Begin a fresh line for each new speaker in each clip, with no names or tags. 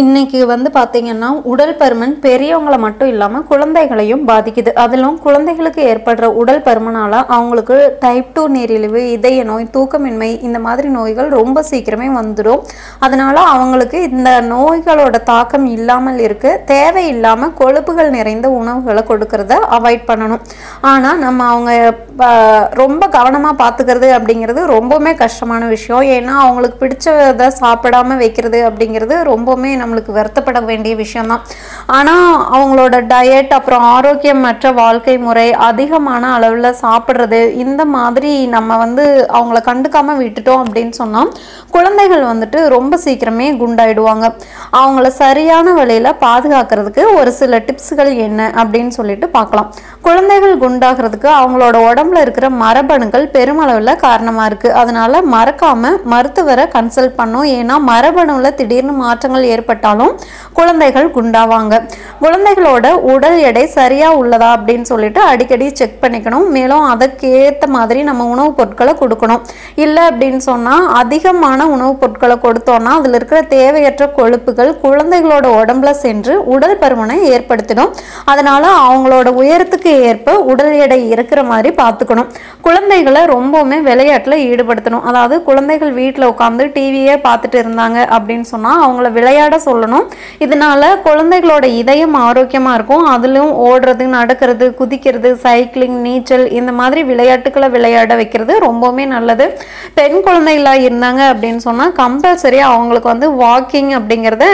இன்னைக்கு வந்து பார்த்தீங்கன்னா உடல் பருமன் பெரியவங்களை மட்டும் இல்லாமல் குழந்தைகளையும் பாதிக்குது. அதிலும் குழந்தைகளுக்கு ஏற்படுற உடல் பருமனால் அவங்களுக்கு டைப் 2 நீரிழிவு, இதய நோய், தூக்கமின்மை இந்த மாதிரி நோய்கள் ரொம்ப சீக்கிரமே வந்துடும். அதனால் அவங்களுக்கு இந்த நோய்களோட தாக்கம் இல்லாமல் இருக்க தேவையில்லாமல் கொழுப்புகள் நிறைந்த உணவுகளை கொடுக்கறத அவாய்ட் பண்ணணும். ஆனால் நம்ம அவங்க ரொம்ப கவனமாக பார்த்துக்கிறது அப்படிங்கிறது ரொம்பவுமே கஷ்டமான விஷயம். ஏன்னா அவங்களுக்கு பிடிச்சதை சாப்பிடாமல் வைக்கிறது அப்படிங்கிறது ரொம்பவுமே நம்மளுக்கு வருத்தப்பட வேண்டிய விஷயம்தான். ஆனால் அவங்களோட டயட், அப்புறம் ஆரோக்கியமற்ற வாழ்க்கை முறை, அதிகமான அளவில் சாப்பிட்றது, இந்த மாதிரி நம்ம வந்து அவங்கள கண்டுக்காமல் விட்டுட்டோம் அப்படின்னு சொன்னால் குழந்தைகள் வந்துட்டு ரொம்ப சீக்கிரமே குண்டாயிடுவாங்க. அவங்கள சரியான வழியில் பாதுகாக்கிறதுக்கு ஒரு சில டிப்ஸுகள் என்ன அப்படின்னு சொல்லிட்டு பார்க்கலாம். குழந்தைகள் குண்டாகிறதுக்கு அவங்களோட உடம்புல இருக்கிற மரபணுக்கள் பெருமளவில் காரணமாக இருக்குது. அதனால் மறக்காமல் மருத்துவரை கன்சல்ட் பண்ணோம். ஏன்னா மரபணுவில் திடீர்னு மாற்றங்கள் ஏற்பட்டாலும் குழந்தைகள் குண்டாவாங்க. குழந்தைகளோட உடல் எடை சரியாக உள்ளதா அப்படின்னு சொல்லிட்டு அடிக்கடி செக் பண்ணிக்கணும். மேலும் அதுக்கேற்ற மாதிரி நம்ம உணவுப் பொருட்களை கொடுக்கணும். இல்லை அப்படின்னு சொன்னால் அதிகமான உணவுப் பொருட்களை கொடுத்தோன்னா அதில் இருக்கிற தேவையற்ற கொழுப்புகள் குழந்தைகளோட உடம்புல சென்று உடல் பருமனை ஏற்படுத்திடும். அதனால் அவங்களோட உயரத்துக்கு ஏற்ப உடல் எடை இருக்கிற மாதிரி பார்த்துக்கணும். குழந்தைகளை ரொம்பவுமே விளையாட்டில் ஈடுபடுத்தணும். அதாவது குழந்தைகள் வீட்டில் உட்காந்து டிவியே பார்த்துட்டு இருந்தாங்க அப்படின்னு சொன்னால் அவங்கள விளையாட சொல்லணும். இதனால குழந்தைகளோட இதயம் ஆரோக்கியமாக இருக்கும். அதிலும் ஓடுறது, நடக்கிறது, குதிக்கிறது, சைக்கிளிங், நீச்சல் இந்த மாதிரி விளையாட்டுக்களை விளையாட வைக்கிறது ரொம்பவுமே நல்லது. பெண் குழந்தைகளாக இருந்தாங்க அப்படின்னு சொன்னால் கம்பல்சரி அவங்களுக்கு வந்து வாக்கிங் அப்படிங்கிறத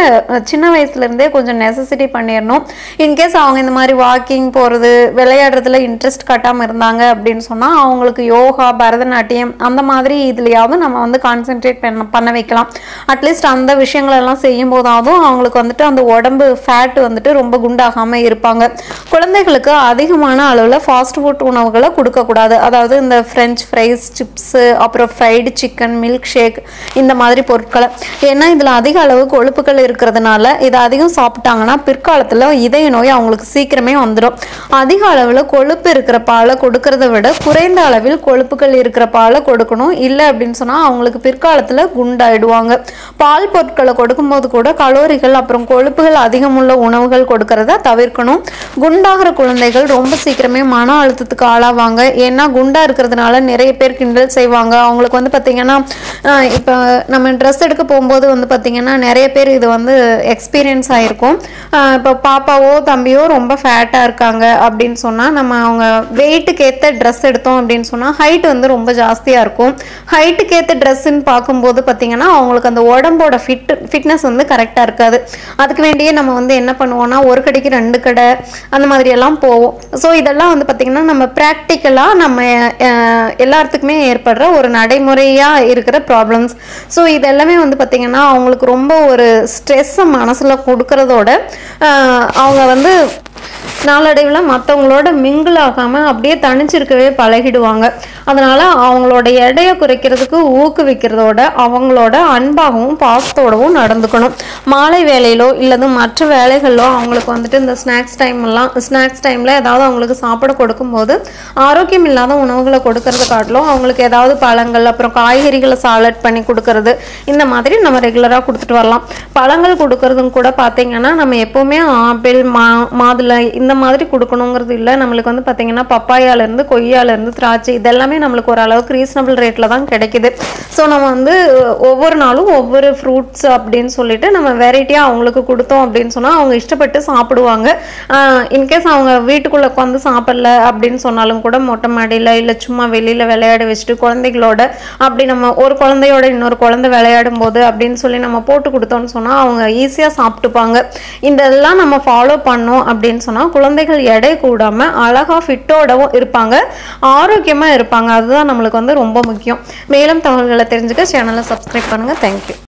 சின்ன வயசுலேருந்தே கொஞ்சம் நெசசிட்டி பண்ணிடணும். இன்கேஸ் அவங்க இந்த மாதிரி வாக்கிங் போகிறது, விளையாடுறதுல இன்ட்ரெஸ்ட் காட்டாமல் இருந்தாங்க அப்படின்னு சொன்னால் அவங்களுக்கு யோகா, பரதநாட்டியம் அந்த மாதிரி இதுலையாவது நம்ம வந்து கான்சென்ட்ரேட் பண்ண வைக்கலாம். அட்லீஸ்ட் அந்த விஷயங்களெல்லாம் செய்யும் போதாவது அவங்களுக்கு வந்துட்டு அந்த உடம்பு ஃபேட் வந்துட்டு ரொம்ப குண்டாகாமல் இருப்பாங்க. குழந்தைகளுக்கு அதிகமான அளவில் ஃபாஸ்ட் ஃபுட் உணவுகளை கொடுக்கக்கூடாது. அதாவது இந்த ஃப்ரெஞ்ச் ஃப்ரைஸ், சிப்ஸு, அப்புறம் ஃப்ரைடு சிக்கன், மில்க் ஷேக் இந்த மாதிரி பொருட்களை. ஏன்னா இதில் அதிக அளவு கொழுப்புகள் இருக்கிறதுனால இதை அதிகம் சாப்பிட்டாங்கன்னா பிற்காலத்தில் இதய நோய் அவங்களுக்கு சீக்கிரமே வந்துடும். அதிக அளவில் கொழுப்பு இருக்கிற பாலை கொடுக்கறத விட குறைந்த அளவில் கொழுப்புகள் இருக்கிற பாலை கொடுக்கணும். இல்லை அப்படின்னு சொன்னால் அவங்களுக்கு பிற்காலத்தில் குண்டாயிடுவாங்க. பால் பொருட்களை கொடுக்கும்போது கூட கலோரிகள் அப்புறம் கொழுப்புகள் அதிகமுள்ள உணவுகள் கொடுக்கறத தவிர்க்கணும். குண்டாகிற குழந்தைகள் ரொம்ப சீக்கிரமே மன அழுத்தத்துக்கு ஆளாவாங்க. ஏன்னா குண்டா இருக்கிறதுனால நிறைய பேர் கிண்டல் செய்வாங்க. அவங்களுக்கு வந்து பார்த்திங்கன்னா இப்போ நம்ம ட்ரெஸ் எடுக்க போகும்போது வந்து பார்த்திங்கன்னா நிறைய பேர் இது வந்து எக்ஸ்பீரியன்ஸ் ஆகிருக்கும். இப்போ பாப்பாவோ தம்பியோ ரொம்ப ஃபேட்டாக இருக்காங்க அப்படின்னு சொன்னால் நம்ம அவங்க வெயிட்டுக்கு ஏற்ற ட்ரெஸ் எடுத்தோம் அப்படின்னு சொன்னால் ஹைட் வந்து ரொம்ப ஜாஸ்தியாக இருக்கும். ஹைட்டுக்கு ஏற்ற ட்ரெஸ்ஸுன்னு பார்க்கும்போது பார்த்திங்கன்னா அவங்களுக்கு அந்த உடம்போட ஃபிட்னஸ் வந்து கரெக்டாக இருக்காது. அதுக்கு வேண்டியே நம்ம வந்து என்ன பண்ணுவோம்னா ஒரு கடைக்கு 2 கடை அந்த மாதிரியெல்லாம் போவோம். ஸோ இதெல்லாம் வந்து பார்த்திங்கன்னா நம்ம ப்ராக்டிக்கலாக நம்ம எல்லாத்துக்குமே ஏற்படுற ஒரு நடைமுறையாக இருக்கிற ப்ராப்ளம்ஸ். ஸோ இதெல்லாமே வந்து பார்த்திங்கன்னா அவங்களுக்கு ரொம்ப ஒரு ஸ்ட்ரெஸ்ஸை மனசில் கொடுக்கறதோட அவங்க வந்து நாளடைவில் மற்றவங்களோட மிங்கிள் ஆகாமல் அப்படியே தனிச்சிருக்கவே பழகிடுவாங்க. அதனால் அவங்களோட எடையை குறைக்கிறதுக்கு ஊக்குவிக்கிறதோட அவங்களோட அன்பாகவும் பாசத்தோடவும் நடந்துக்கணும். மாலை வேலையிலோ இல்லது மற்ற வேலைகளிலோ அவங்களுக்கு வந்துட்டு இந்த ஸ்நாக்ஸ் டைமில் ஏதாவது அவங்களுக்கு சாப்பிட கொடுக்கும்போது ஆரோக்கியம் இல்லாத உணவுகளை கொடுக்கறது காட்டிலும் அவங்களுக்கு ஏதாவது பழங்கள் அப்புறம் காய்கறிகளை சாலட் பண்ணி கொடுக்கறது இந்த மாதிரி நம்ம ரெகுலராக கொடுத்துட்டு வரலாம். பழங்கள் கொடுக்கறதும் கூட பார்த்திங்கன்னா நம்ம எப்போவுமே ஆப்பிள், மாதுளை இந்த மாதிரி கொடுக்கணுங்கிறது இல்லை. நம்மளுக்கு வந்து பார்த்திங்கன்னா பப்பாயாலேருந்து, கொய்யாலேருந்து, திராட்சை இதெல்லாமே நம்மளுக்கு ஓரளவுக்கு ரீசனபிள் ரேட்டில் தான் கிடைக்குது. ஸோ நம்ம வந்து ஒவ்வொரு நாளும் ஒவ்வொரு ஃப்ரூட்ஸ் அப்படின்னு சொல்லிட்டு நம்ம வெரைட்டியாக அவங்களுக்கு கொடுத்தோம் அப்படின்னு சொன்னால் அவங்க இஷ்டப்பட்டு சாப்பிடுவாங்க. இன்கேஸ் அவங்க வீட்டுக்குள்ளே உட்காந்து சாப்பிடல அப்படின்னு சொன்னாலும் கூட மொட்டை மாடியில் இல்லை சும்மா வெளியில் விளையாட வச்சுட்டு குழந்தைகளோட அப்படி நம்ம ஒரு குழந்தையோட இன்னொரு குழந்தை விளையாடும் போது அப்படின்னு சொல்லி நம்ம போட்டு கொடுத்தோம்னு சொன்னால் அவங்க ஈஸியாக சாப்பிட்டுப்பாங்க. இதெல்லாம் நம்ம ஃபாலோ பண்ணோம் அப்படின்னு சொன்னால் குழந்தைகள் எடை கூடாமல் அழகாக ஃபிட்டோடவும் இருப்பாங்க, ஆரோக்கியமாக இருப்பாங்க. அதுதான் நம்மளுக்கு வந்து ரொம்ப முக்கியம். மேலும் தகவல்களை தெரிஞ்சுக்க சேனலை சப்ஸ்கிரைப் பண்ணுங்கள். தேங்க்யூ.